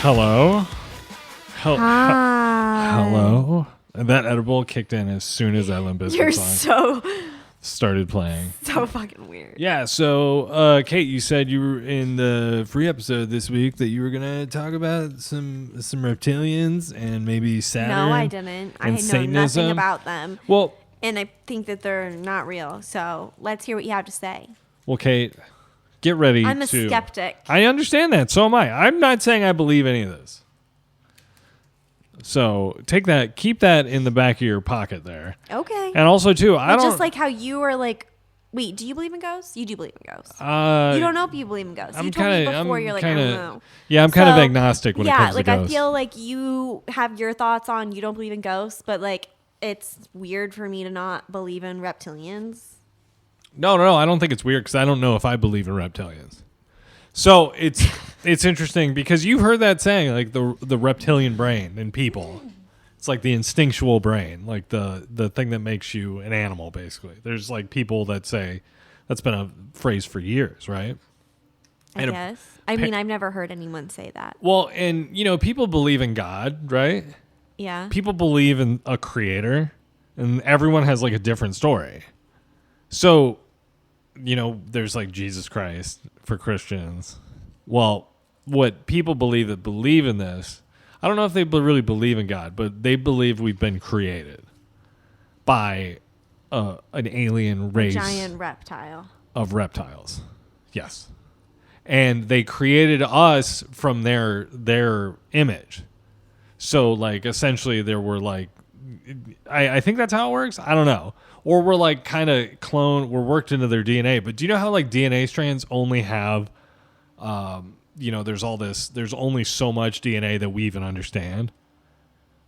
Hello? Hi. Hello? And that edible kicked in as soon as that Limp Bizkit You're song started playing. so fucking weird. Yeah, so Kate, you said you were in the free episode this week that you were gonna talk about some reptilians and maybe Saturn. No, I didn't. I know Satanism. nothing about them. Well, And I think that they're not real. So let's hear what you have to say. well, Kate, get ready. I'm a skeptic. I understand that. So am I. I'm not saying I believe any of this. So keep that in the back of your pocket there. Okay. And also too, I don't just like how you were like, wait, do you believe in ghosts? You do believe in ghosts. You don't know if you believe in ghosts. You told me before. You're like, I don't know. Yeah, I'm kind of agnostic when it comes to ghosts. Yeah, like I feel like you have your thoughts on you don't believe in ghosts, but like it's weird for me to not believe in reptilians. No, I don't think it's weird because I don't know if I believe in reptilians. So it's interesting because you've heard that saying, like the reptilian brain in people. It's like the instinctual brain, like the thing that makes you an animal, basically. There's like people that say that's been a phrase for years, right? I guess. I mean, I've never heard anyone say that. Well, and people believe in God, right? Yeah. People believe in a creator, and everyone has like a different story. So, there's like Jesus Christ for Christians. Well, what people believe in this, I don't know if they really believe in God, but they believe we've been created by an alien race. A giant reptile. Of reptiles. Yes. And they created us from their image. So, like, essentially there were like, I think that's how it works. I don't know. Or we're like kind of we're worked into their DNA. But do you know how like DNA strands only have, there's only so much DNA that we even understand.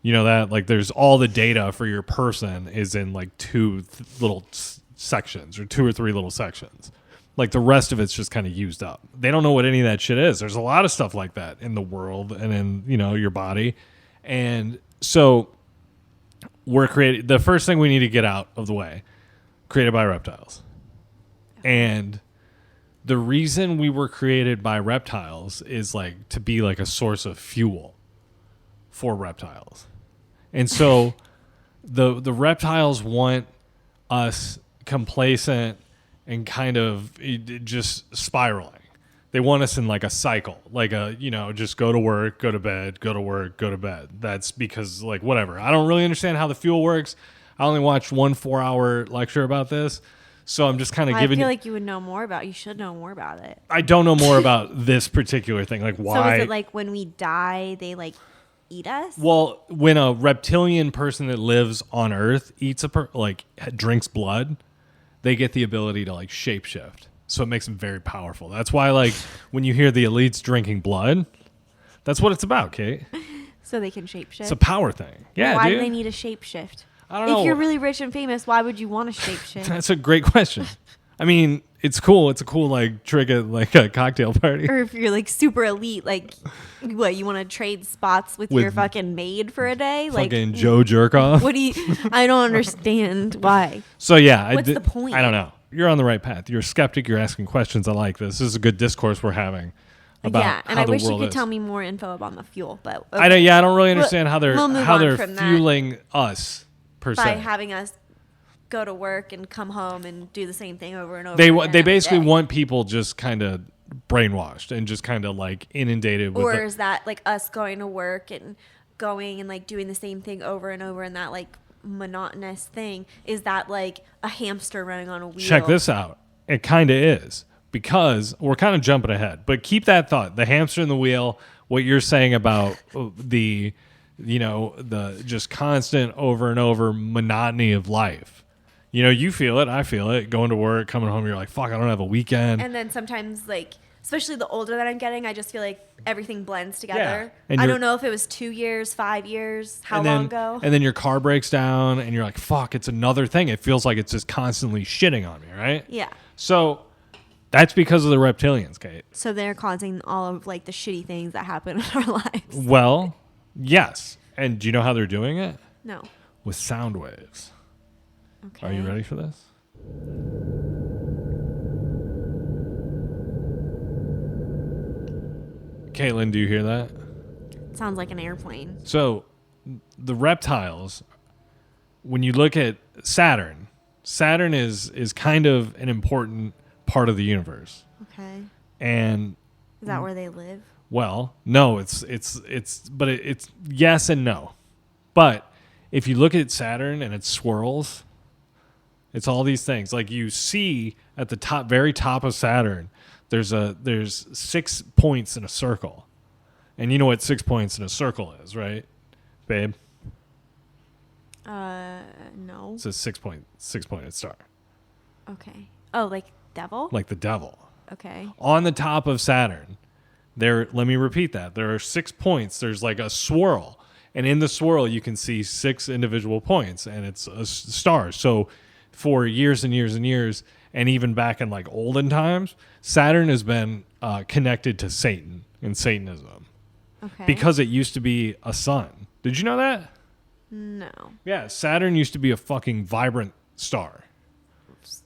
You know that? Like there's all the data for your person is in like two little sections or two or three little sections. Like the rest of it's just kind of used up. They don't know what any of that shit is. There's a lot of stuff like that in the world and in, your body. And so we're created. The first thing we need to get out of the way, created by reptiles. And the reason we were created by reptiles is like to be like a source of fuel for reptiles. And so the reptiles want us complacent and kind of just spiraling. They want us in like a cycle, like just go to work, go to bed, go to work, go to bed. That's because like whatever. I don't really understand how the fuel works. I only watched 1 4-hour lecture about this. So I'm just kind of giving you... I feel like you would know more about it. You should know more about it. I don't know more about this particular thing. Like why... So is it like when we die, they eat us? Well, when a reptilian person that lives on Earth eats drinks blood, they get the ability to like shapeshift. So it makes them very powerful. That's why like when you hear the elites drinking blood, that's what it's about, Kate. So they can shapeshift? It's a power thing. Yeah, Why dude. do they need a shapeshift? I don't know. If you're really rich and famous, why would you want to shapeshift? That's a great question. I mean, it's cool. It's a cool like trick at like a cocktail party. Or if you're like super elite, like what, you want to trade spots with your fucking maid for a day? Fucking Joe Jerkoff. What do you... I don't understand why. So yeah. What's the point? I don't know. You're on the right path. You're a skeptic. You're asking questions. I like this. This is a good discourse we're having about and how I the wish world you could is. tell me more info about the fuel, but okay. I don't really understand how they're we'll fueling us per se. By having us go to work and come home and do the same thing over and over. They basically want people just kind of brainwashed and just kind of like inundated with. Or is that like us going to work and going and like doing the same thing over and over and that like monotonous thing? Is that like a hamster running on a wheel? Check this out. It kind of is, because we're kind of jumping ahead, but keep that thought. The hamster in the wheel, what you're saying about the just constant over and over monotony of life. You feel it. I feel it. Going to work, coming home, you're like, fuck, I don't have a weekend. And then sometimes like, especially the older that I'm getting, I just feel like everything blends together. Yeah. I don't know if it was 2 years, 5 years, how long ago. And then your car breaks down and you're like, fuck, it's another thing. It feels like it's just constantly shitting on me, right? Yeah. So that's because of the reptilians, Kate. So they're causing all of like the shitty things that happen in our lives. Well, yes. And do you know how they're doing it? No. With sound waves. Okay. Are you ready for this? Caitlin, do you hear that? Sounds like an airplane. So the reptiles, when you look at Saturn is kind of an important part of the universe. Okay. And is that where they live? Well, no, it's yes and no. But if you look at Saturn and it swirls, it's all these things. Like you see at the top, very top of Saturn, there's 6 points in a circle. And you know what 6 points in a circle is, right, babe? No. It's a six-pointed star. Okay. Oh, like devil? Like the devil. Okay. On the top of Saturn, let me repeat that. There are 6 points. There's like a swirl. And in the swirl, you can see 6 individual points, and it's a star. So for years and years and years, and even back in like olden times, Saturn has been connected to Satan and Satanism. Okay. Because it used to be a sun. Did you know that? No. Yeah, Saturn used to be a fucking vibrant star.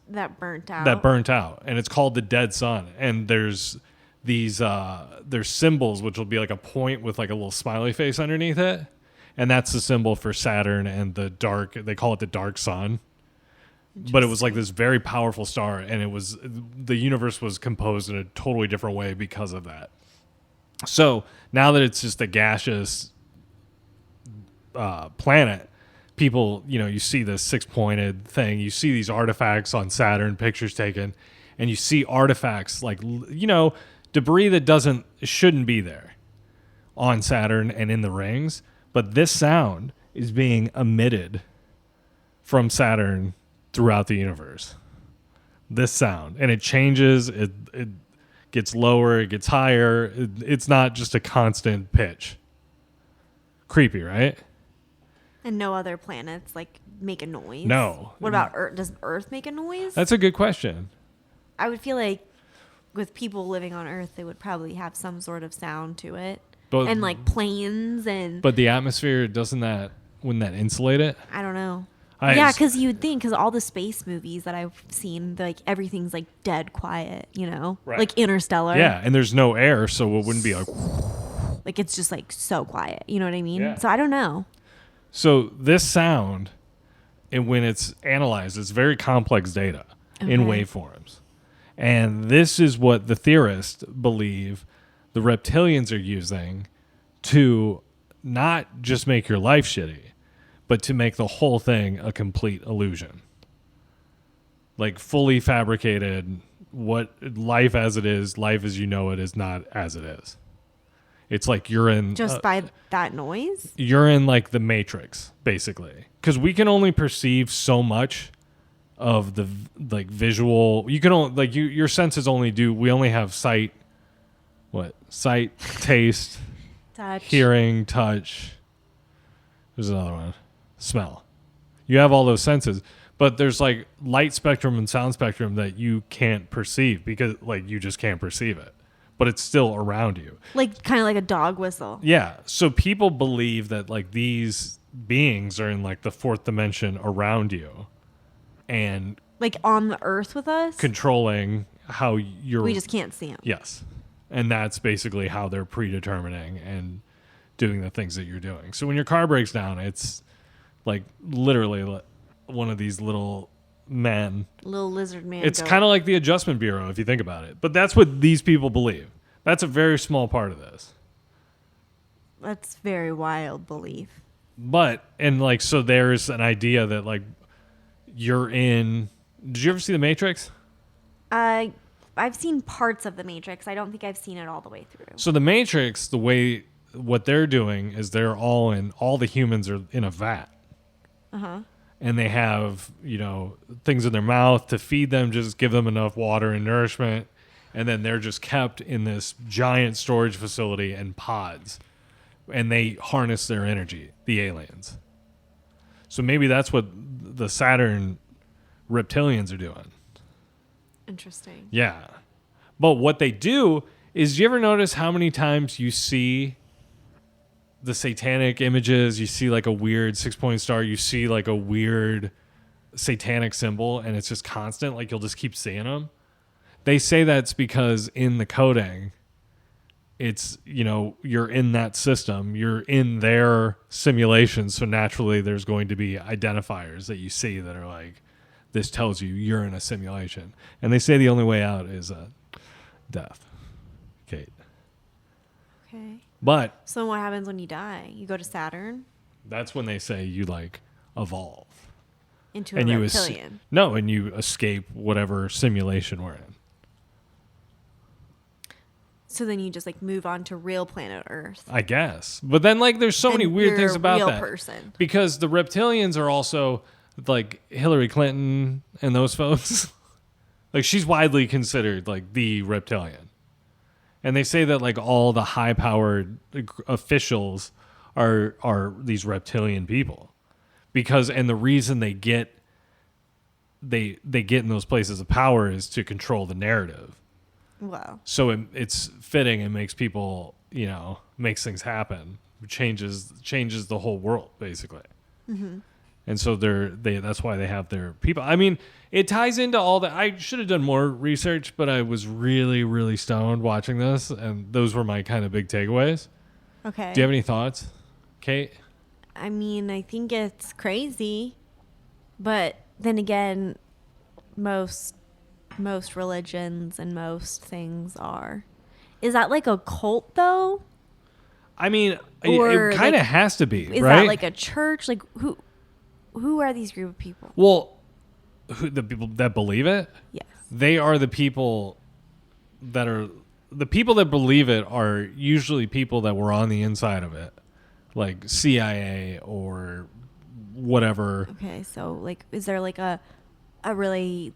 That burnt out. And it's called the dead sun. And there's these there's symbols, which will be like a point with like a little smiley face underneath it. And that's the symbol for Saturn and they call it the dark sun. But it was like this very powerful star, and the universe was composed in a totally different way because of that. So now that it's just a gaseous planet, people, you see this 6-pointed thing. You see these artifacts on Saturn, pictures taken, and you see artifacts like, debris that shouldn't be there on Saturn and in the rings. But this sound is being emitted from Saturn throughout the universe. This sound. And it changes. It gets lower. It gets higher. It's not just a constant pitch. Creepy, right? And no other planets make a noise? No. What about Earth? Does Earth make a noise? That's a good question. I would feel like with people living on Earth, they would probably have some sort of sound to it. And like planes and... But the atmosphere, wouldn't that insulate it? I don't know. Yeah, because you'd think, because all the space movies that I've seen, everything's dead quiet, Right. Like Interstellar. Yeah, and there's no air, so it wouldn't be like... Like it's just so quiet, you know what I mean? Yeah. So I don't know. So this sound, when it's analyzed, it's very complex data in waveforms. And this is what the theorists believe the reptilians are using to not just make your life shitty, but to make the whole thing a complete illusion. Like fully fabricated, what life as it is, life as you know it is not as it is. It's like you're in... Just by that noise? You're in like the Matrix, basically. Because we can only perceive so much of the visual... You can only... your senses only do... We only have sight... What? Sight, taste... Touch. Hearing, touch... There's another one. Smell. You have all those senses. But there's light spectrum and sound spectrum that you can't perceive because you just can't perceive it. But it's still around you. Kind of like a dog whistle. Yeah. So people believe that these beings are in the fourth dimension around you. And on the earth with us? Controlling how you're... We just can't see them. Yes. And that's basically how they're predetermining and doing the things that you're doing. So when your car breaks down, it's literally one of these little men. Little lizard man. It's kind of like the Adjustment Bureau if you think about it. But that's what these people believe. That's a very small part of this. That's very wild belief. But, and so there's an idea that you're in... Did you ever see The Matrix? I've seen parts of The Matrix. I don't think I've seen it all the way through. So The Matrix, what they're doing is all the humans are in a vat. Uh-huh. And they have, things in their mouth to feed them, just give them enough water and nourishment. And then they're just kept in this giant storage facility in pods. And they harness their energy, the aliens. So maybe that's what the Saturn reptilians are doing. Interesting. Yeah. But what they do is, you ever notice how many times you see the satanic images? You see a weird 6-point star. You see a weird satanic symbol, and it's just constant. You'll just keep seeing them. They say that's because in the coding, it's, you know, you're in that system, you're in their simulation, so naturally there's going to be identifiers that you see that are like, this tells you you're in a simulation. And they say the only way out is death. Kate. Okay. But so what happens when you die? You go to Saturn? That's when they say you like evolve into a reptilian. And you escape whatever simulation we're in. So then you just like move on to real planet Earth. I guess. But then like there's so many weird things about real that. Person. Because the reptilians are also like Hillary Clinton and those folks. Like she's widely considered like the reptilian. And they say that like all the high powered officials are these reptilian people. Because and the reason they get in those places of power is to control the narrative. Wow. So it's fitting and makes people, you know, makes things happen, changes the whole world basically. Mm-hmm. And so that's why they have their people. I mean, it ties into all that. I should have done more research, but I was really, really stoned watching this, and those were my kind of big takeaways. Okay. Do you have any thoughts, Kate? I mean, I think it's crazy, but then again, most religions and most things are. Is that like a cult though? I mean, it kind of like, has to be, is right? That like a church? Like who are these group of people? Well, the people that believe it? Yes. They are the people that believe it are usually people that were on the inside of it, like CIA or whatever. Okay, so like is there like a really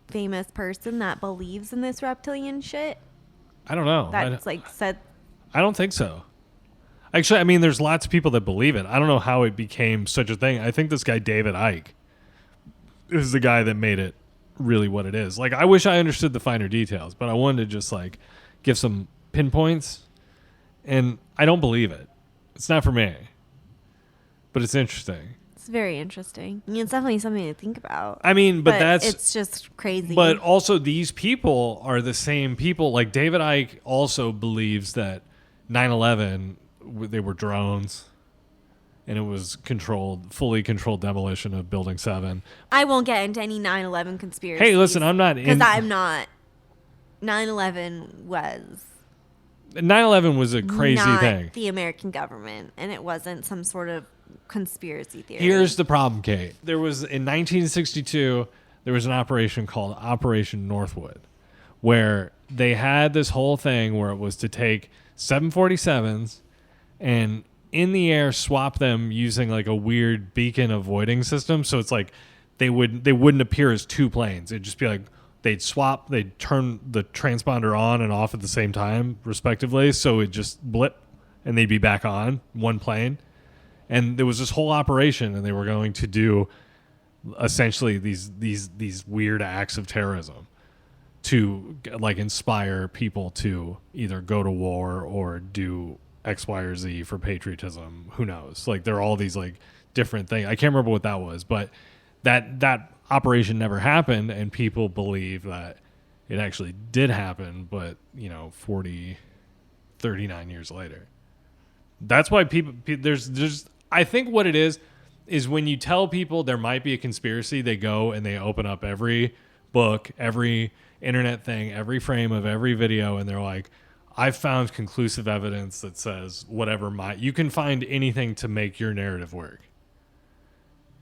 famous person that believes in this reptilian shit? I don't know. That's like said. I don't think so. Actually, I mean, there's lots of people that believe it. I don't know how it became such a thing. I think this guy, David Icke, is the guy that made it really what it is. Like, I wish I understood the finer details, but I wanted to just, like, give some pinpoints. And I don't believe it. It's not for me. But it's interesting. It's very interesting. I mean, it's definitely something to think about. I mean, but that's... it's just crazy. But also, these people are the same people. Like, David Icke also believes that 9/11... they were drones, and it was fully controlled demolition of Building 7. I won't get into any 9/11 conspiracy. Hey, listen, I'm not in... Because I'm not. 9/11 was... 9/11 was a crazy not thing. The American government, and it wasn't some sort of conspiracy theory. Here's the problem, Kate. There was, in 1962, there was an operation called Operation Northwood, where they had this whole thing where it was to take 747s and in the air swap them using like a weird beacon avoiding system. So it's like they wouldn't appear as two planes. It'd just be like they'd turn the transponder on and off at the same time, respectively. So it'd just blip and they'd be back on one plane. And there was this whole operation, and they were going to do essentially these weird acts of terrorism to like inspire people to either go to war or do X, Y, or Z for patriotism. Who knows? Like there are all these like different things. I can't remember what that was, but that operation never happened, and people believe that it actually did happen, but 39 years later. That's why there's I think what it is when you tell people there might be a conspiracy, they go and they open up every book, every internet thing, every frame of every video, and they're like, I've found conclusive evidence that says whatever you can find anything to make your narrative work.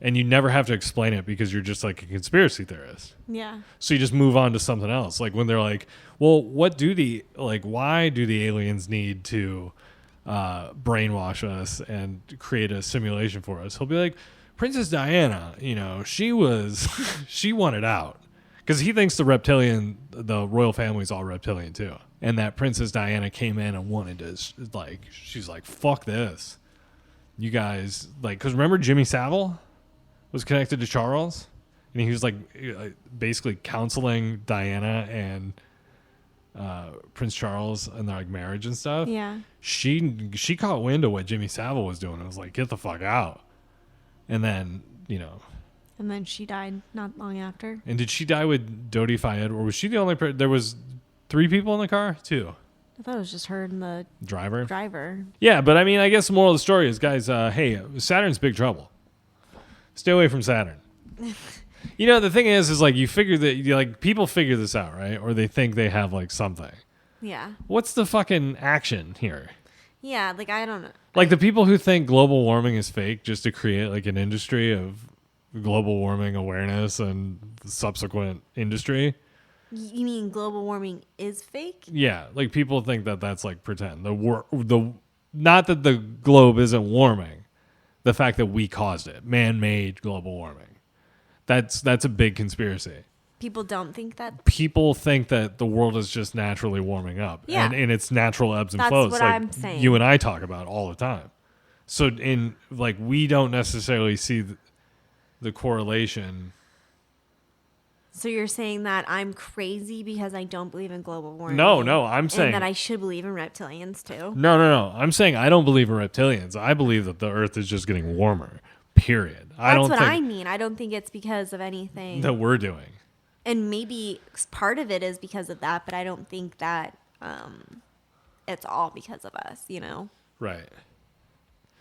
And you never have to explain it because you're just like a conspiracy theorist. Yeah. So you just move on to something else. Like when they're like, well, why do the aliens need to brainwash us and create a simulation for us? He'll be like, Princess Diana, she wanted out. Because he thinks the royal family is all reptilian too. And that Princess Diana came in and wanted to, she's like, fuck this. You guys, because remember Jimmy Savile was connected to Charles? And he was basically counseling Diana and Prince Charles and their marriage and stuff. Yeah. She caught wind of what Jimmy Savile was doing and was like, get the fuck out. And then, And then she died not long after. And did she die with Dodi Fayed, or was she the only person? There was 3 people in the car? 2. I thought it was just her and the driver. Yeah, but I mean, I guess the moral of the story is, guys, hey, Saturn's big trouble. Stay away from Saturn. You know, the thing is like you figure that like people figure this out, right? Or they think they have like something. Yeah. What's the fucking action here? Yeah, like I don't know. Like the people who think global warming is fake just to create like an industry of global warming awareness and subsequent industry. You mean global warming is fake? Yeah, like people think that that's like pretend. Not that the globe isn't warming, the fact that we caused it, man-made global warming. That's a big conspiracy. People don't think that. People think that the world is just naturally warming up, and in its natural ebbs and flows. That's what I'm saying. You and I talk about all the time. So we don't necessarily see the correlation. So you're saying that I'm crazy because I don't believe in global warming? No, I'm saying that I should believe in reptilians too. No. I'm saying I don't believe in reptilians. I believe that the Earth is just getting warmer. Period. That's what I mean. I don't think it's because of anything that we're doing. And maybe part of it is because of that, but I don't think that it's all because of us, you know? Right.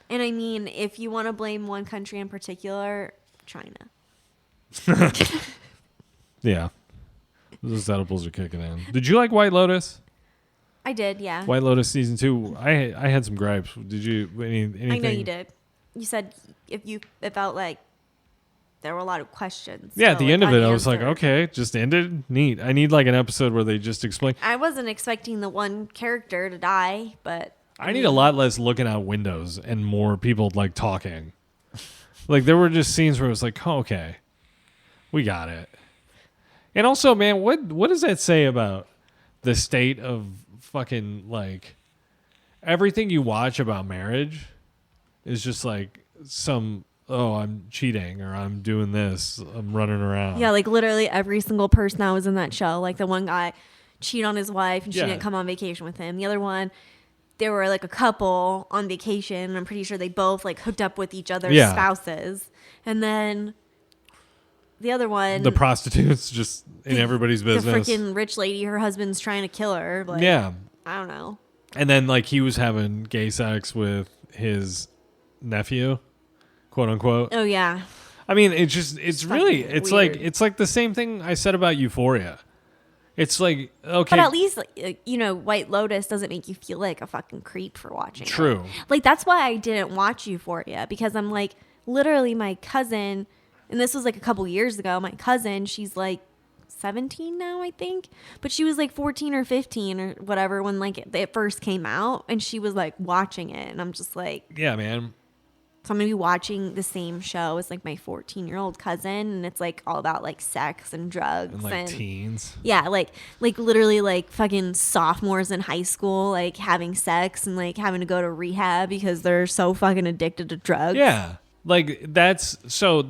And I mean, if you want to blame one country in particular, China. Yeah. Those edibles are kicking in. Did you like White Lotus? I did, yeah. White Lotus season 2. I had some gripes. Did you? Anything? I know you did. You said it felt like there were a lot of questions. Yeah, at the end of it, I was like, okay, just ended. Neat. I need like an episode where they just explain. I wasn't expecting the one character to die, but I need a lot less looking out windows and more people like talking. Like there were just scenes where it was like, oh, okay, we got it. And also, man, what does that say about the state of fucking like everything you watch about marriage is just like I'm cheating or I'm doing this, I'm running around. Yeah, like literally every single person that was in that show, like the one guy cheated on his wife and she didn't come on vacation with him. The other one, they were like a couple on vacation and I'm pretty sure they both like hooked up with each other's spouses. And then the other one, the prostitutes just in everybody's business. The freaking rich lady, her husband's trying to kill her. Like, yeah. I don't know. And then like he was having gay sex with his nephew, quote unquote. Oh yeah. I mean, it's really like the same thing I said about Euphoria. It's like, okay. But at least, White Lotus doesn't make you feel like a fucking creep for watching it. True. Like, that's why I didn't watch Euphoria, because I'm like, literally my cousin, and this was like a couple years ago, my cousin, she's like 17 now, I think. But she was like 14 or 15 or whatever when like it first came out, and she was like watching it, and I'm just like, yeah, man. So I'm going to be watching the same show as like my 14-year-old cousin, and it's like all about like sex and drugs and like teens. Yeah, like literally like fucking sophomores in high school like having sex and like having to go to rehab because they're so fucking addicted to drugs. Yeah. Like that's what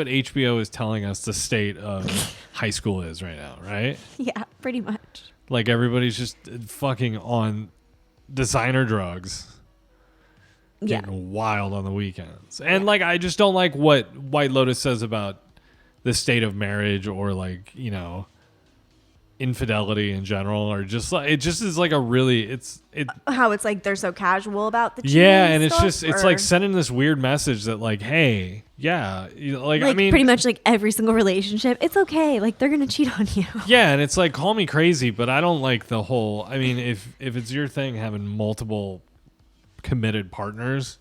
HBO is telling us the state of high school is right now, right? Yeah, pretty much. Like everybody's just fucking on designer drugs. Getting wild on the weekends. And like I just don't like what White Lotus says about the state of marriage or like, infidelity in general, or just like it just is like a really how it's like they're so casual about the and it's stuff, just it's like sending this weird message that like, hey, like I mean pretty much like every single relationship, it's okay, like they're gonna cheat on you. Yeah, and it's like, call me crazy, but I don't like the whole, I mean, if it's your thing having multiple committed partners,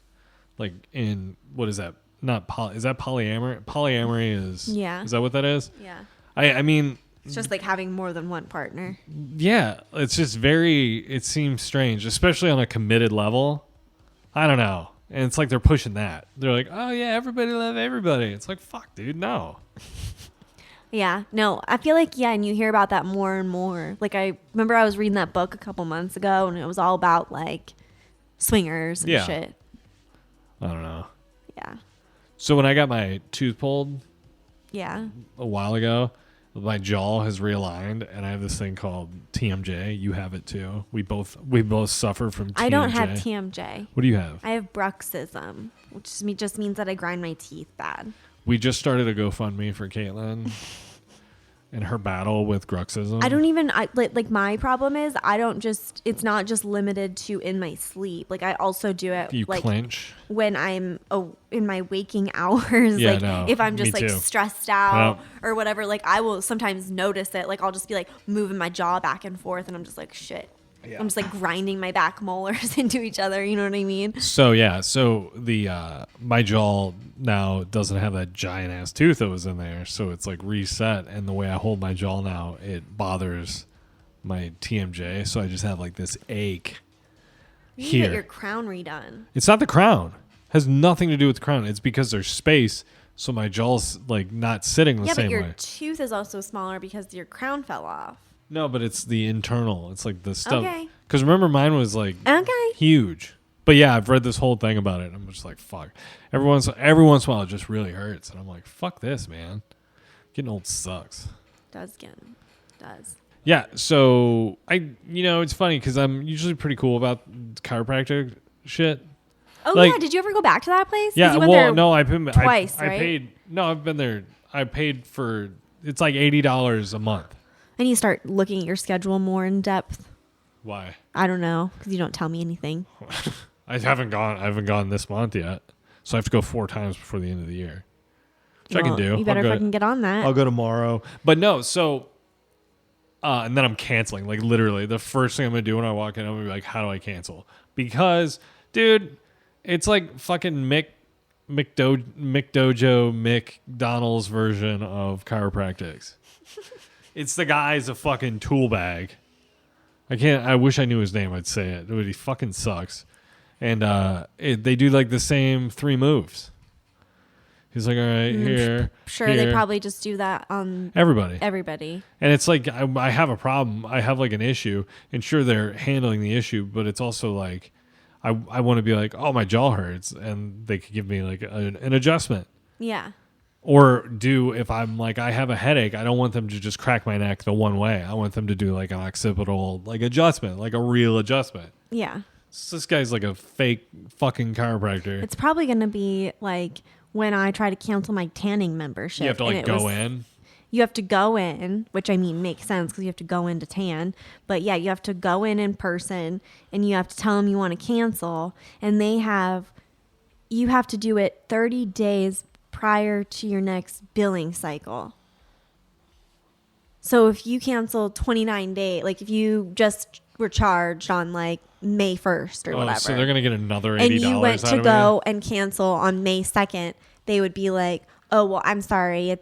like in what is that? Is that polyamory? Polyamory is Is that what that is? Yeah. I mean, it's just like having more than one partner. Yeah, it's just it seems strange, especially on a committed level. I don't know. And it's like they're pushing that. They're like, oh yeah, everybody love everybody. It's like, fuck, dude, no. Yeah, no, I feel like, and you hear about that more and more. Like I remember I was reading that book a couple months ago and it was all about like swingers and shit. I don't know. Yeah. So when I got my tooth pulled a while ago, my jaw has realigned and I have this thing called TMJ. You have it too. We both suffer from TMJ. I don't have TMJ. What do you have? I have bruxism, which just means that I grind my teeth bad. We just started a GoFundMe for Caitlin. in her battle with Gruxism. I don't even, like my problem is it's not just limited to in my sleep. Like I also do it You like clinch. when I'm in my waking hours. Yeah, like no, if I'm just me like too. stressed out Yep. or whatever, like I will sometimes notice it. Like I'll just be like moving my jaw back and forth and I'm just like, shit. Yeah. I'm just like grinding my back molars into each other. You know what I mean? So yeah, so the my jaw now doesn't have that giant ass tooth that was in there, so it's like reset, and the way I hold my jaw now, it bothers my TMJ, so I just have like this ache You need to here. get your crown redone. It's not the crown. It has nothing to do with the crown. It's because there's space, so my jaw's like not sitting the Yeah, same but your way. tooth is also smaller because your crown fell off. No, but it's the internal. It's like the stuff. Okay. Because remember, mine was like Okay. huge. But yeah, I've read this whole thing about it. I'm just like, fuck. Every once in a while, it just really hurts, and I'm like, fuck this, man. Getting old sucks. Does. Yeah. So it's funny because I'm usually pretty cool about chiropractic shit. Oh Like- yeah, did you ever go back to that place? 'Cause Yeah. you went Well, there no, I paid twice, I right? paid. No, I've been there. I paid for. It's like $80 a month. And you start looking at your schedule more in depth. Why? I don't know, because you don't tell me anything. I haven't gone this month yet, so I have to go 4 times before the end of the year, which I can do. You better fucking get on that. I'll go tomorrow. But no, so and then I'm canceling. Like literally, the first thing I'm gonna do when I walk in, I'm gonna be like, "How do I cancel?" Because, dude, it's like fucking McDojo McDonald's version of chiropractics. It's the guy's a fucking tool bag. I wish I knew his name. I'd say it. But he fucking sucks. And they do like the same 3 moves. He's like, all right, here. Sure, here. they probably just do that on Everybody. everybody. And it's like, I have a problem. I have like an issue. And sure, they're handling the issue. But it's also like, I want to be like, oh, my jaw hurts. And they could give me like an adjustment. Yeah. Or if I'm like, I have a headache, I don't want them to just crack my neck the one way. I want them to do like an occipital like adjustment, like a real adjustment. Yeah. So this guy's like a fake fucking chiropractor. It's probably going to be like when I try to cancel my tanning membership. You have to and like it go was- in. You have to go in, which I mean makes sense because you have to go in to tan. But yeah, you have to go in person and you have to tell them you want to cancel. And you have to do it 30 days prior to your next billing cycle. So if you cancel 29 days, like if you just were charged on like May 1st or whatever. So they're going to get another $80 and you went out to of go and cancel on May 2nd, they would be like, oh, well, I'm sorry.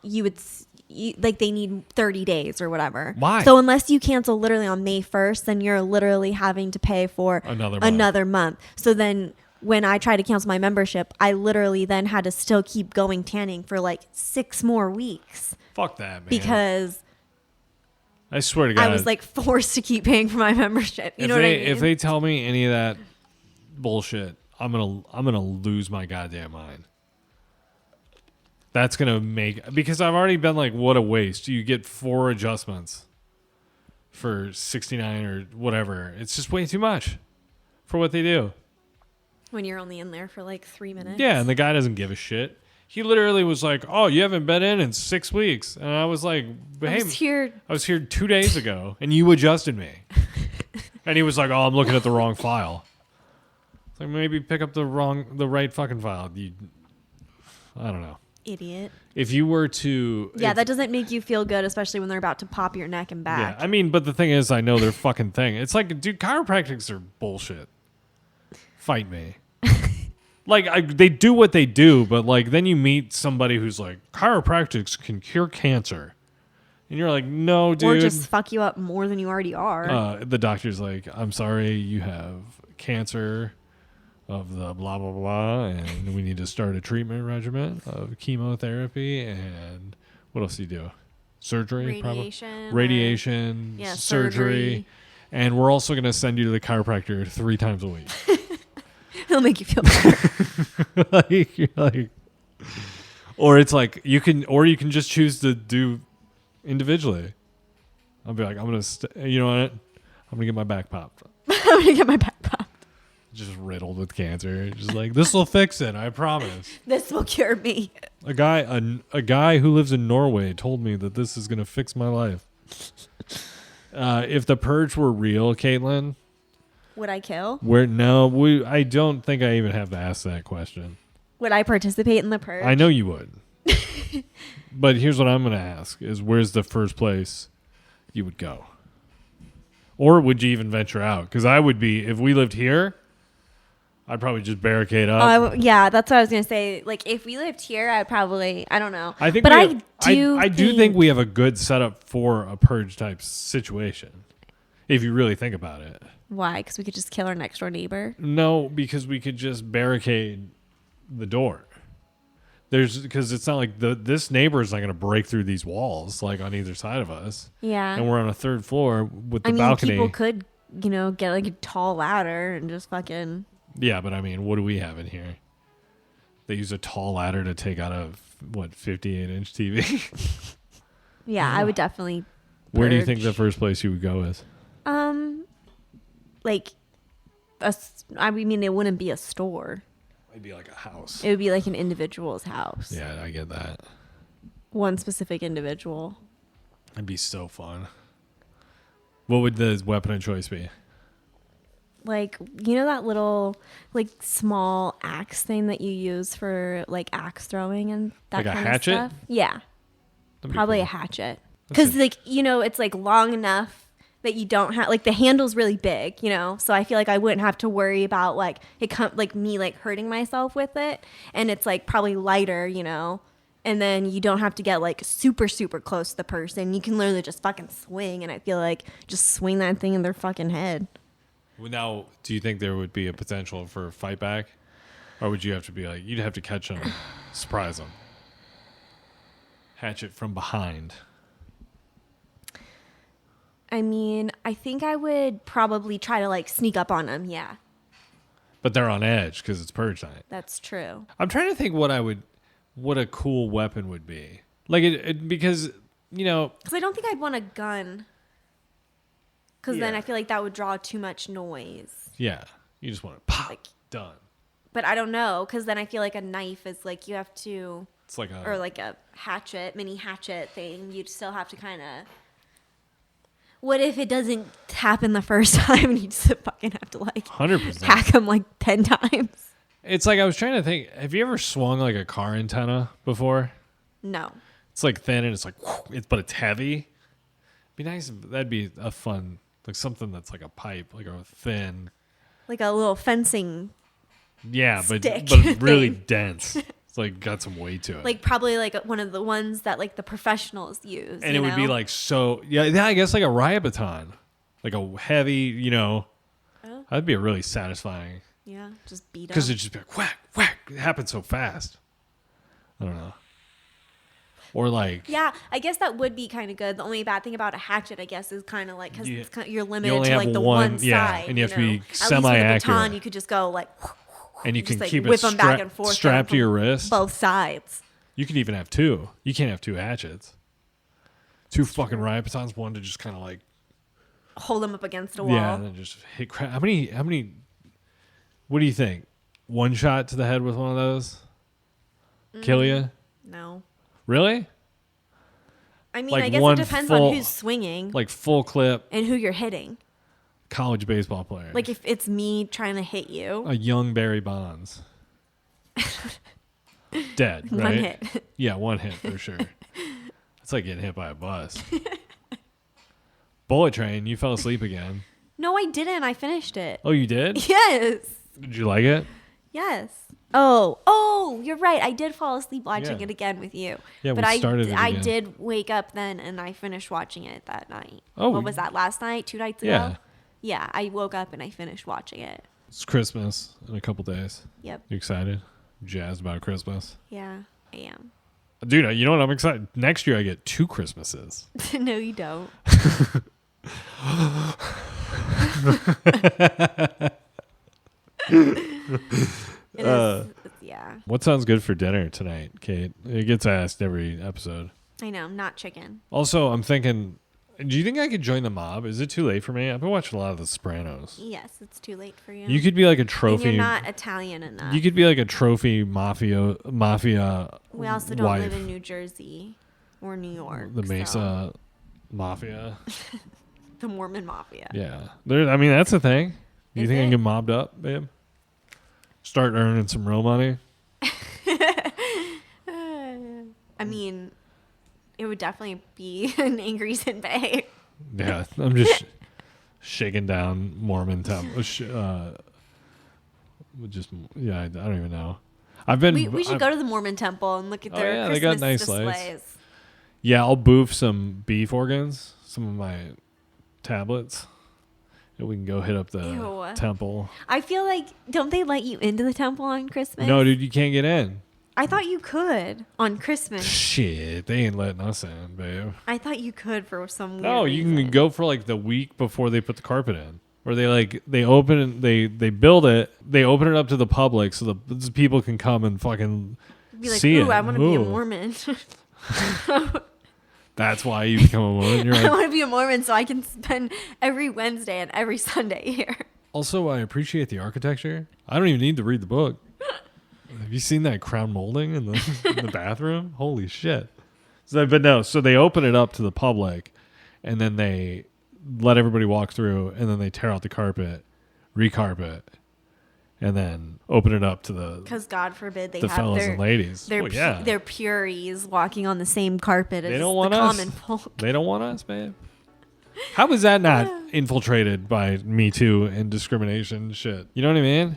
Like they need 30 days or whatever. Why? So unless you cancel literally on May 1st, then you're literally having to pay for Another month. So then when I tried to cancel my membership, I literally then had to still keep going tanning for like 6 more weeks Fuck that, man. because I swear to God. I was like forced to keep paying for my membership. You know what I mean? If they tell me any of that bullshit, I'm gonna lose my goddamn mind. That's gonna because I've already been like, what a waste. You get 4 adjustments for $69 or whatever. It's just way too much for what they do. When you're only in there for like 3 minutes. Yeah, and the guy doesn't give a shit. He literally was like, "Oh, you haven't been in 6 weeks," and I was like, "Hey, I was here 2 days ago, and you adjusted me." And he was like, "Oh, I'm looking at the wrong file." It's like maybe pick up the right fucking file. I don't know. Idiot. If you were to, Yeah, that doesn't make you feel good, especially when they're about to pop your neck and back. Yeah, I mean, but the thing is, I know their fucking thing. It's like, dude, chiropractics are bullshit. Fight me. Like, they do what they do, but like then you meet somebody who's like, chiropractics can cure cancer, and you're like, no, dude. Or just fuck you up more than you already are. The doctor's like, I'm sorry, you have cancer of the blah blah blah, and we need to start a treatment regimen of chemotherapy, and what else do you do? Surgery, radiation, yeah, surgery, and we're also going to send you to the chiropractor 3 times a week. He'll make you feel better. Or it's like you can just choose to do individually. I'll be like, I'm gonna, you know what? I'm gonna get my back popped. I'm gonna get my back popped. just riddled with cancer. Just like, this will fix it, I promise. This will cure me. A guy who lives in Norway told me that this is going to fix my life. If the purge were real, Caitlin, Would I kill? I don't think I even have to ask that question. Would I participate in the purge? I know you would. But here's what I'm going to ask is where's the first place you would go? Or would you even venture out? Because I would be, if we lived here, I'd probably just barricade up. Yeah, that's what I was going to say. Like, if we lived here, I'd probably, I don't know. I think but I do think we have a good setup for a purge type situation. If you really think about it. Why? Because we could just kill our next door neighbor? No, because we could just barricade the door. Because it's not like this neighbor is not going to break through these walls like on either side of us. Yeah. And we're on a third floor with the balcony. People could, get like a tall ladder and just fucking. Yeah, but I mean, what do we have in here? They use a tall ladder to take out a 58-inch TV. Yeah, I would definitely. Where do you think the first place you would go is? Like, I mean, it wouldn't be a store. It'd be like a house. It would be like an individual's house. Yeah, I get that. One specific individual. It'd be so fun. What would the weapon of choice be? Like, that little, like, small axe thing that you use for, like, axe throwing and that like kind a hatchet? of stuff? Yeah. Probably cool. a hatchet. Because, like, it's, like, long enough that you don't have, like, the handle's really big, So I feel like I wouldn't have to worry about, like, me, like, hurting myself with it. And it's, like, probably lighter, And then you don't have to get, like, super, super close to the person. You can literally just fucking swing. And I feel like just swing that thing in their fucking head. Now, do you think there would be a potential for a fight back? Or would you have to be like, you'd have to catch them, surprise them, hatchet from behind? I mean, I think I would probably try to, like, sneak up on them, yeah. But they're on edge because it's purge night. That's true. I'm trying to think what a cool weapon would be. Like, because, Because I don't think I'd want a gun. Because then Yeah. I feel like that would draw too much noise. Yeah, you just want to pop, Like, done. but I don't know, because then I feel like a knife is like you have to, It's like or like a mini hatchet thing. You'd still have to kind of. What if it doesn't happen the first time and you just fucking have to like 100%. hack them like 10 times? It's like I was trying to think. Have you ever swung like a car antenna before? No. It's like thin and it's like, but it's heavy. Be nice. That'd be a fun, like something that's like a pipe, like a thin. Like a little fencing. Yeah, but stick really thing. dense. It's like got some weight to it. Like probably like one of the ones that like the professionals use. And it would be like yeah, I guess like a riot baton, like a heavy, Oh. That'd be a really satisfying. Yeah, just beat up. Because it'd just be like whack, whack. It happens so fast. I don't know. Or like. Yeah, I guess that would be kind of good. The only bad thing about a hatchet, I guess, is kind of like because you're limited only to have like the one- one yeah, side. and you have to be At least with a semi-accurate. baton, you could just go like. And you can just, like, keep whip it them back and forth strapped to from your wrist. Both sides. You can even have two. You can't have two hatchets. Two fucking riot batons. One to just kind of like. Hold them up against a wall. Yeah, and then just hit. How many? What do you think? One shot to the head with one of those? Kill you? No. Really? I mean, Like I guess one it depends full- on who's swinging Like full clip and who you're hitting. college baseball player. Like if it's me trying to hit you. A young Barry Bonds. Dead, right? One hit. Yeah, one hit for sure. It's like getting hit by a bus. Bullet Train, you fell asleep again. No, I didn't. I finished it. Oh, you did? Yes. Did you like it? Yes. Oh, you're right. I did fall asleep watching Yeah. it again with you. Yeah, but we started it I again. did wake up then and I finished watching it that night. Oh. What was that, last night? 2 nights ago? Yeah. Yeah, I woke up and I finished watching it. It's Christmas in a couple days. Yep. You excited? Jazzed about Christmas? Yeah, I am. Dude, you know what? I'm excited. Next year I get 2 Christmases. No, you don't. Yeah. What sounds good for dinner tonight, Kate? It gets asked every episode. I know, not chicken. Also, I'm thinking Do you think I could join the mob? Is it too late for me? I've been watching a lot of The Sopranos. Yes, it's too late for you. You could be like a And trophy. you're not Italian enough. You could be like a trophy mafia. We also don't wife. live in New Jersey or New York. The Mesa so. Mafia. The Mormon Mafia. Yeah, I mean that's a thing. You Is think I it? can get mobbed up, babe? Start earning some real money. I mean, it would definitely be an increase in pay. Yeah, I'm just shaking down Mormon temple. I don't even know. We should go to the Mormon temple and look at their Christmas they got nice displays. lights. Yeah, I'll boof some beef organs, some of my tablets, and we can go hit up the Ew. temple. I feel like, don't they let you into the temple on Christmas? No, dude, you can't get in. I thought you could on Christmas. Shit, they ain't letting us in, babe. I thought you could for some weird No, you reason. can go for like the week before they put the carpet in. Or they open they build it, they open it up to the public so the people can come and fucking Be like, see ooh, it. I want to be a Ooh. Mormon. That's why you become a woman. You're I like, want to be a Mormon so I can spend every Wednesday and every Sunday here. also, I appreciate the architecture. I don't even need to read the book. Have you seen that crown molding in the bathroom? Holy shit. So they open it up to the public and then they let everybody walk through and then they tear out the carpet, recarpet, and then open it up to Because God forbid they the have fellas and ladies. their Well, yeah. their puries walking on the same carpet as They don't the want us. common folk. They don't want us, babe. How was that not infiltrated by Me Too and discrimination shit? You know what I mean?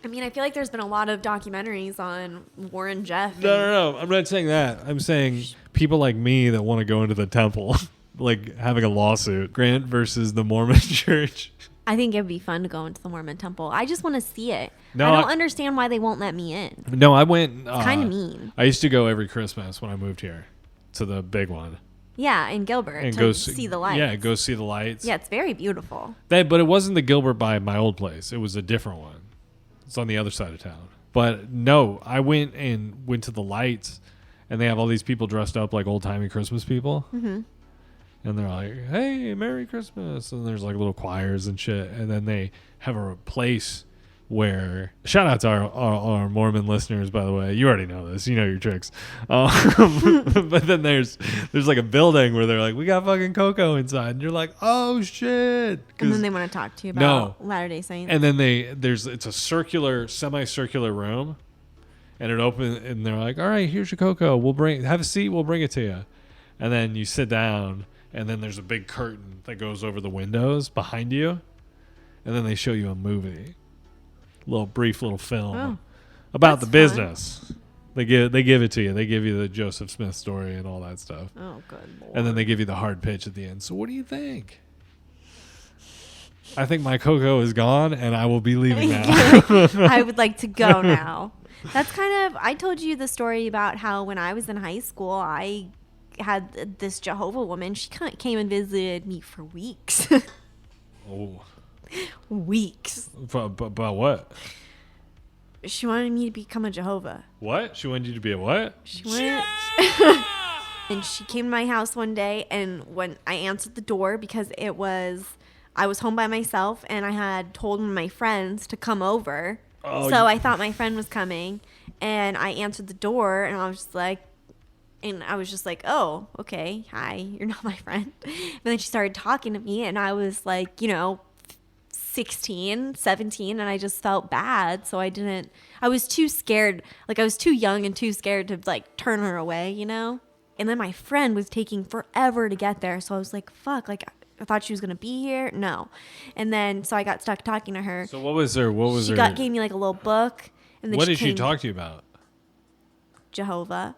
I mean, I feel like there's been a lot of documentaries on Warren Jeff. No. I'm not saying that. I'm saying people like me that want to go into the temple, like having a lawsuit. Grant versus the Mormon Church. I think it'd be fun to go into the Mormon temple. I just want to see it. No, I don't understand why they won't let me in. No, I went. Kind of mean. I used to go every Christmas when I moved here to the big one. Yeah, in Gilbert And to go see the lights. Yeah, go see the lights. Yeah, it's very beautiful. But it wasn't the Gilbert by my old place. It was a different one. It's on the other side of town. But no, I went to the lights, and they have all these people dressed up like old timey Christmas people. Mm-hmm. And they're like, "Hey, Merry Christmas!" And there's like little choirs and shit. And then they have a place where, shout out to our Mormon listeners, by the way. You already know this. You know your tricks. But then there's like a building where they're like, "We got fucking cocoa inside," and you're like, "Oh shit!" And then they want to talk to you about Latter-day Saints. And then it's a semicircular room, and it opens, and they're like, "All right, here's your cocoa. Have a seat. We'll bring it to you." And then you sit down, and then there's a big curtain that goes over the windows behind you, and then they show you a movie, brief little film about the fun. business. They give it to you. They give you the Joseph Smith story and all that stuff. Oh, good Lord. And then they give you the hard pitch at the end. So what do you think? I think my cocoa is gone, and I will be leaving now. I would like to go now. That's I told you the story about how when I was in high school, I had this Jehovah woman. She came and visited me for weeks. Oh. Weeks. About what? She wanted me to become a Jehovah. What? She wanted you to be a what? She wanted... And she came to my house one day, and when I answered the door, because I was home by myself, and I had told my friends to come over. Oh, So I thought my friend was coming, and I answered the door, and I was just like, oh, okay, hi, you're not my friend. And then she started talking to me, and I was like, 16, 17, and I just felt bad. So I was too scared. Like, I was too young and too scared to, turn her away, And then my friend was taking forever to get there. So I was like, fuck, I thought she was going to be here. No. And then, so I got stuck talking to her. So what was her? She gave me, a little book. And then what did she talk to you about? Jehovah.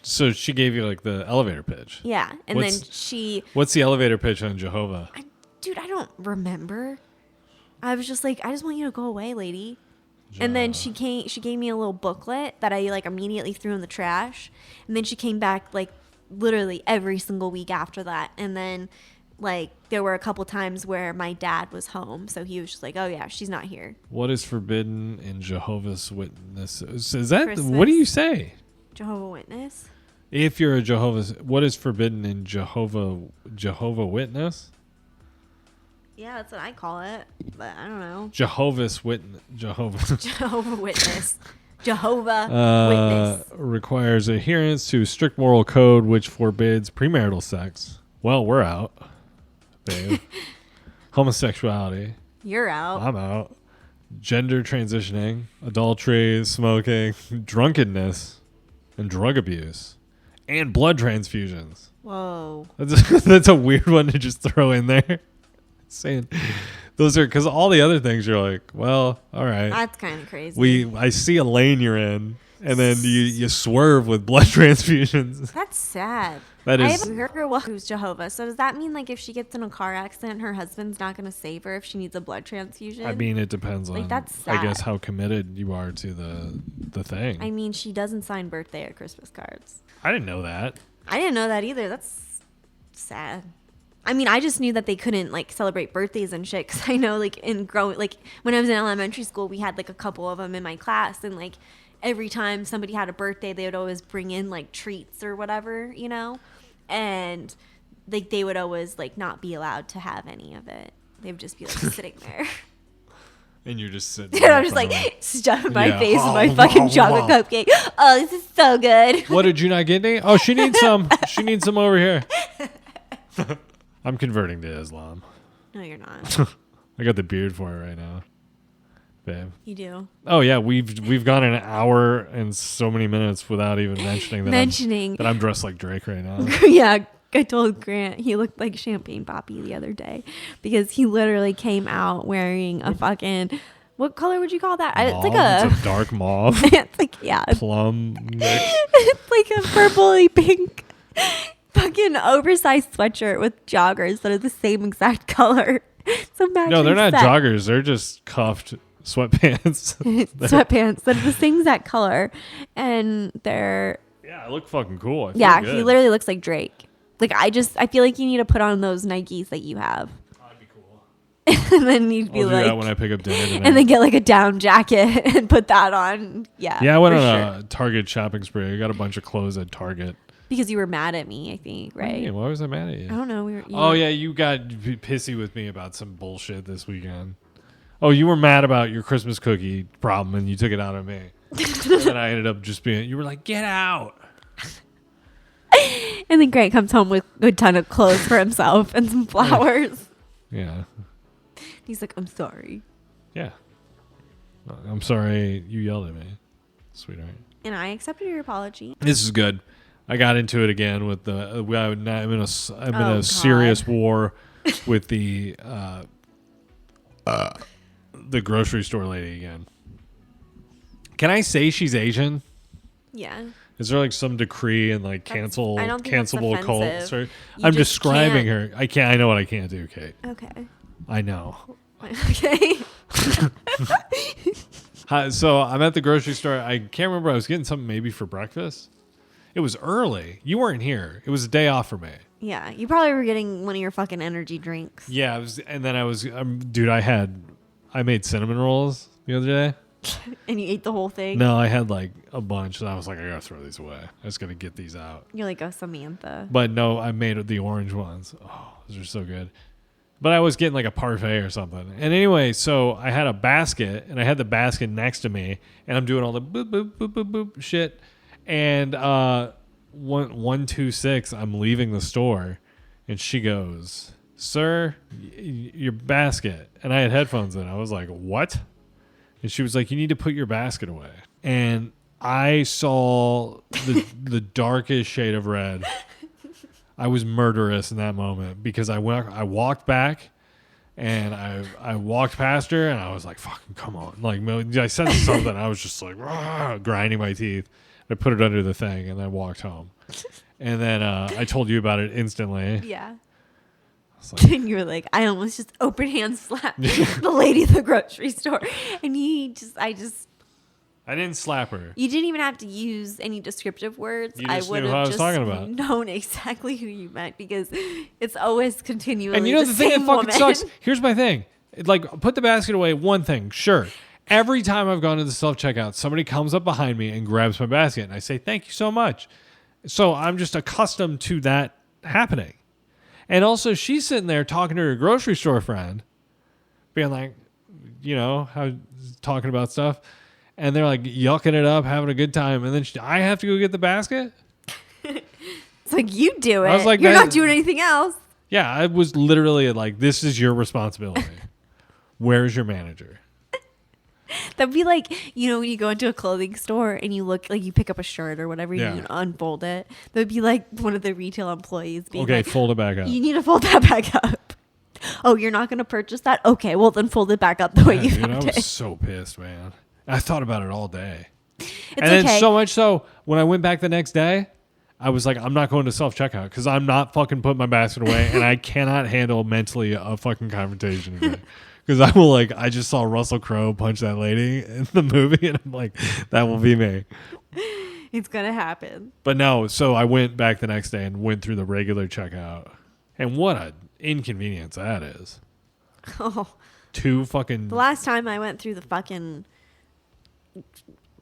So she gave you, the elevator pitch. Yeah. And What's the elevator pitch on Jehovah? Dude, I don't remember. I was just like, I just want you to go away, lady. And then she gave me a little booklet that I immediately threw in the trash. And then she came back literally every single week after that. And then there were a couple times where my dad was home, so he was just like, oh yeah, she's not here. What is forbidden in Jehovah's Witnesses? Is that Christmas. what do you say? Jehovah Witness? If you're a Jehovah's, what is forbidden in Jehovah Witness? Yeah, that's what I call it, but I don't know. Jehovah Jehovah Witness. Jehovah Witness. Requires adherence to strict moral code which forbids premarital sex. Well, we're out, babe. Homosexuality. You're out. I'm out. Gender transitioning, adultery, smoking, drunkenness, and drug abuse, and blood transfusions. Whoa. That's a weird one to just throw in there. Saying those are because all the other things you're like, well, all right. That's kind of crazy. I see a lane you're in, and then you swerve with blood transfusions. That's sad. That is. I have a girl who's Jehovah. So does that mean like if she gets in a car accident, her husband's not going to save her if she needs a blood transfusion? I mean, it depends like, on. That's sad. I guess how committed you are to the thing. I mean, she doesn't sign birthday or Christmas cards. I didn't know that. I didn't know that either. That's sad. I mean, I just knew that they couldn't like celebrate birthdays and shit. Cause I know like when I was in elementary school, we had like a couple of them in my class, and like every time somebody had a birthday, they would always bring in like treats or whatever, you know, and like they would always like not be allowed to have any of it. They would just be like sitting there. And you're just sitting And I'm just like stuffing my face with my fucking chocolate cupcake. Oh, this is so good. What, did you not get any? Oh, she needs some. She needs some over here. I'm converting to Islam. No, you're not. I got the beard for it right now, babe. You do. Oh yeah, we've gone an hour and so many minutes without even mentioning that I'm dressed like Drake right now. Yeah, I told Grant he looked like Champagne Poppy the other day because he literally came out wearing a fucking, what color would you call that? Mauve? It's a dark mauve. It's like, yeah, plum mix. It's like a purpley pink fucking oversized sweatshirt with joggers that are the same exact color. So no, they're not joggers. They're just cuffed sweatpants. Sweatpants that are the same exact color, and they're. Yeah, I look fucking cool. Yeah, he literally looks like Drake. Like I feel like you need to put on those Nikes that you have. That'd be cool. And then you'd be I'll like, do that when I pick up dinner tonight. and then get like a down jacket and put that on. Yeah. Yeah, I went on a Target shopping spree. I got a bunch of clothes at Target. Because you were mad at me, I think, right? Yeah, why was I mad at you? I don't know. Yeah, you got pissy with me about some bullshit this weekend. Oh, you were mad about your Christmas cookie problem, and you took it out on me. And I ended up just being, you were like, get out. And then Grant comes home with a ton of clothes for himself and some flowers. Yeah. He's like, I'm sorry. Yeah. I'm sorry you yelled at me, sweetheart. And I accepted your apology. This is good. I got into it again with I'm in a serious war with the grocery store lady again. Can I say she's Asian? Yeah. Is there like some decree and like cancelable cults? I'm just describing can't. her. I can't. I know what I can't do, Kate. Okay. I know. Okay. So I'm at the grocery store. I can't remember. I was getting something maybe for breakfast. It was early. You weren't here. It was a day off for me. Yeah, you probably were getting one of your fucking energy drinks. Yeah, and then I was, dude. I made cinnamon rolls the other day. And you ate the whole thing? No, I had like a bunch, and I was like, I gotta throw these away. I just gotta get these out. You're like, oh, Samantha. But no, I made the orange ones. Oh, those are so good. But I was getting like a parfait or something. And anyway, so I had a basket, and I had the basket next to me, and I'm doing all the boop boop boop boop boop shit. And 126, I'm leaving the store, and she goes, "Sir, your basket." And I had headphones in. I was like, "What?" And she was like, "You need to put your basket away." And I saw the darkest shade of red. I was murderous in that moment because I walked back, and I walked past her, and I was like, "Fucking come on!" Like I said something. I was just like grinding my teeth. I put it under the thing, and then walked home. And then I told you about it instantly. Yeah. Like, and you were like, I almost just open hand slapped the lady at the grocery store. And I didn't slap her. You didn't even have to use any descriptive words. You just I would knew who I have was just talking about. known exactly who you meant because it's always continually and you know the thing that same fucking woman. sucks? Here's my thing. Like, put the basket away, one thing, sure. Every time I've gone to the self-checkout, somebody comes up behind me and grabs my basket, and I say, "Thank you so much." So I'm just accustomed to that happening. And also, she's sitting there talking to her grocery store friend, being like, talking about stuff. And they're like yucking it up, having a good time. And then I have to go get the basket? It's like, you do it. I was like, you're not doing anything else. Yeah, I was literally like, this is your responsibility. Where's your manager? That'd be like, when you go into a clothing store and you look, like you pick up a shirt or whatever, you unfold it. That would be like one of the retail employees being okay, like, fold it back up. You need to fold that back up. Oh, you're not going to purchase that? Okay, well then fold it back up the way you found it. I was so pissed, man. I thought about it all day. It's then so much so, when I went back the next day, I was like, I'm not going to self-checkout because I'm not fucking putting my basket away, and I cannot handle mentally a fucking confrontation today. Because I just saw Russell Crowe punch that lady in the movie, and I'm like, that will be me. It's going to happen. But no, so I went back the next day and went through the regular checkout. And what an inconvenience that is. Oh. The last time I went through the fucking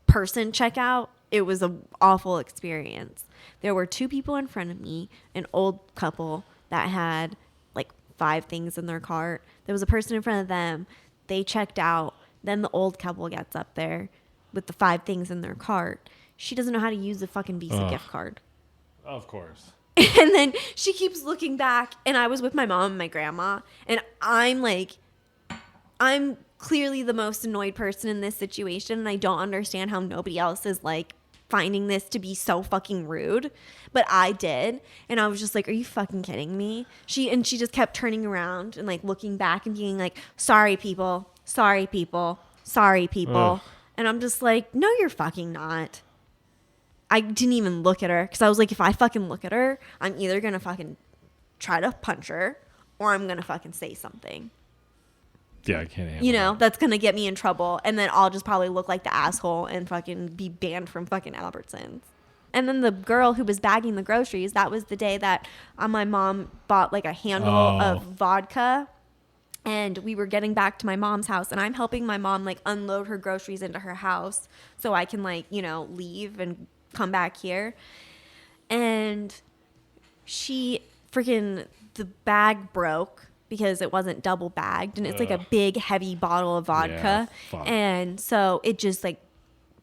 person checkout, it was an awful experience. There were 2 people in front of me, an old couple that had like 5 things in their cart. There was a person in front of them. They checked out. Then the old couple gets up there with the 5 things in their cart. She doesn't know how to use the fucking Visa gift card. Of course. And then she keeps looking back, and I was with my mom and my grandma, and I'm clearly the most annoyed person in this situation, and I don't understand how nobody else is like finding this to be so fucking rude, but I did. And I was just like, are you fucking kidding me? She just kept turning around and like looking back and being like, sorry people. Ugh. And I'm just like, no, you're fucking not. I didn't even look at her because I was like, if I fucking look at her, I'm either gonna fucking try to punch her or I'm gonna fucking say something. Yeah, I can't handle that. That's going to get me in trouble. And then I'll just probably look like the asshole and fucking be banned from fucking Albertsons. And then the girl who was bagging the groceries, that was the day that my mom bought like a handle of vodka. And we were getting back to my mom's house. And I'm helping my mom like unload her groceries into her house so I can like, leave and come back here. And the bag broke. Because it wasn't double bagged, and it's like a big heavy bottle of vodka, and so it just like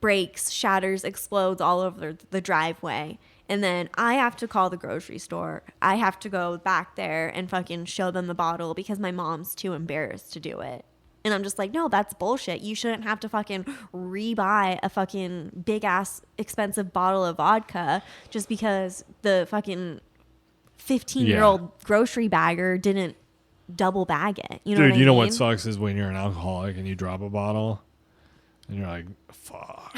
breaks, shatters, explodes all over the driveway. And then I have to call the grocery store. I have to go back there and fucking show them the bottle because my mom's too embarrassed to do it. And I'm just like, no, that's bullshit. You shouldn't have to fucking rebuy a fucking big ass expensive bottle of vodka just because the fucking 15-year-old grocery bagger didn't double bag it. You know what I mean? What sucks is when you're an alcoholic and you drop a bottle and you're like, fuck.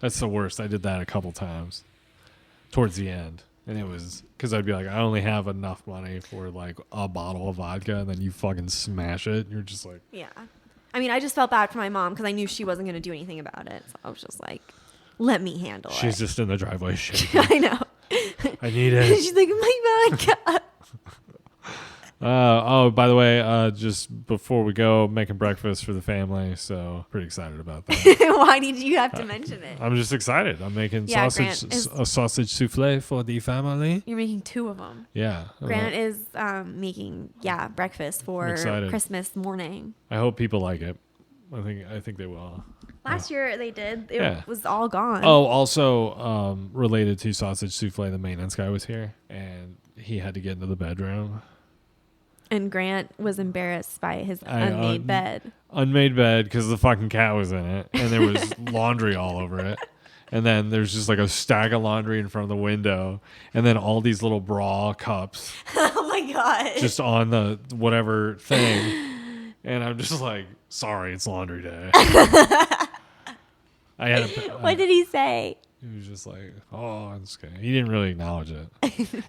That's the worst. I did that a couple times towards the end. And it was because I'd be like, I only have enough money for like a bottle of vodka, and then you fucking smash it. And you're just like, yeah. I mean, I just felt bad for my mom because I knew she wasn't going to do anything about it. So I was just like, let me handle it. She's just in the driveway shaking. I know. I need it. She's like, my vodka. By the way, just before we go, making breakfast for the family, so pretty excited about that. Why did you have to mention it? I'm just excited. I'm making a sausage souffle for the family. You're making 2 of them. Yeah. Grant is making breakfast for Christmas morning. I hope people like it. I think they will. Last year they did. It was all gone. Oh, also related to sausage souffle, the maintenance guy was here, and he had to get into the bedroom. And Grant was embarrassed by his unmade bed. Unmade bed because the fucking cat was in it. And there was laundry all over it. And then there's just like a stack of laundry in front of the window. And then all these little bra cups. Oh my God. Just on the whatever thing. And I'm just like, sorry, it's laundry day. What did he say? He was just like, oh, I'm just kidding. He didn't really acknowledge it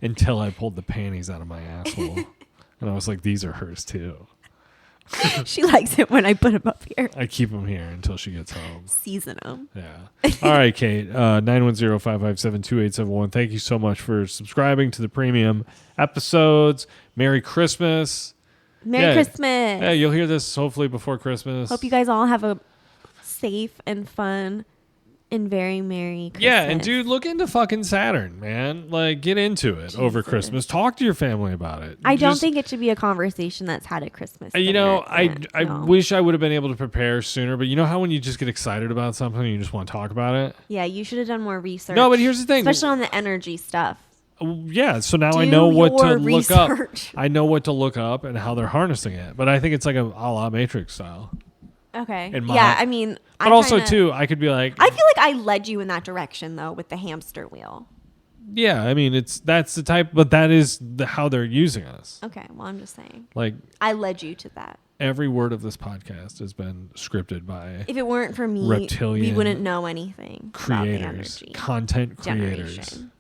until I pulled the panties out of my asshole. And I was like, these are hers too. She likes it when I put them up here. I keep them here until she gets home. Season them. Yeah. All right, Kate. 910-557-2871. Thank you so much for subscribing to the premium episodes. Merry Christmas. Merry Christmas. Yeah, you'll hear this hopefully before Christmas. Hope you guys all have a safe and fun and very Merry Christmas. Yeah, and dude, look into fucking Saturn, man. Like, get into it over Christmas. Talk to your family about it. I don't think it should be a conversation that's had at Christmas. You know, I No. wish I would have been able to prepare sooner, but you know how when you just get excited about something and you just want to talk about it? Yeah, you should have done more research. No, but here's the thing. Especially on the energy stuff. Yeah, so now I Do know what to your look up. research. I know what to look up and how they're harnessing it. But I think it's like a la Matrix style. Okay. In Yeah, I mean... But also, too, I could be like... I feel like I led you in that direction, though, with the hamster wheel. Yeah, I mean, that's the type... But that is how they're using us. Okay, well, I'm just saying. Like... I led you to that. Every word of this podcast has been scripted by... If it weren't for me, reptilian we wouldn't know anything creators, about the energy. content creators. Generation.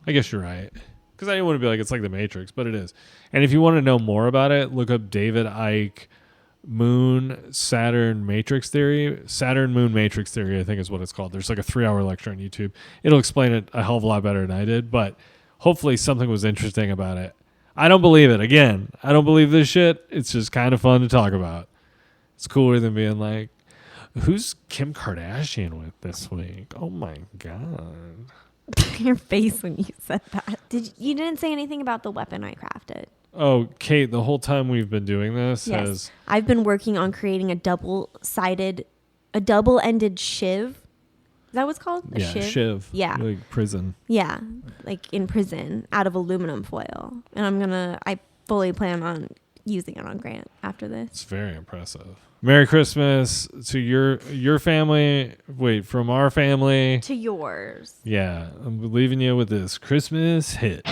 I guess you're right. Because I didn't want to be like, it's like the Matrix, but it is. And if you want to know more about it, look up David Icke Saturn Matrix Theory. Saturn Moon Matrix Theory, I think is what it's called. There's like a 3-hour lecture on YouTube. It'll explain it a hell of a lot better than I did, but hopefully something was interesting about it. I don't believe it. Again, I don't believe this shit. It's just kind of fun to talk about. It's cooler than being like, who's Kim Kardashian with this week? Oh my God. Your face when you said that. You didn't say anything about the weapon I crafted. Oh, Kate, the whole time we've been doing this has... I've been working on creating a double-ended shiv. Is that what it's called? A shiv. Yeah. Like prison. Yeah, like in prison, out of aluminum foil. And I fully plan on using it on Grant after this. It's very impressive. Merry Christmas to your family. Wait, from our family. To yours. Yeah, I'm leaving you with this Christmas hit.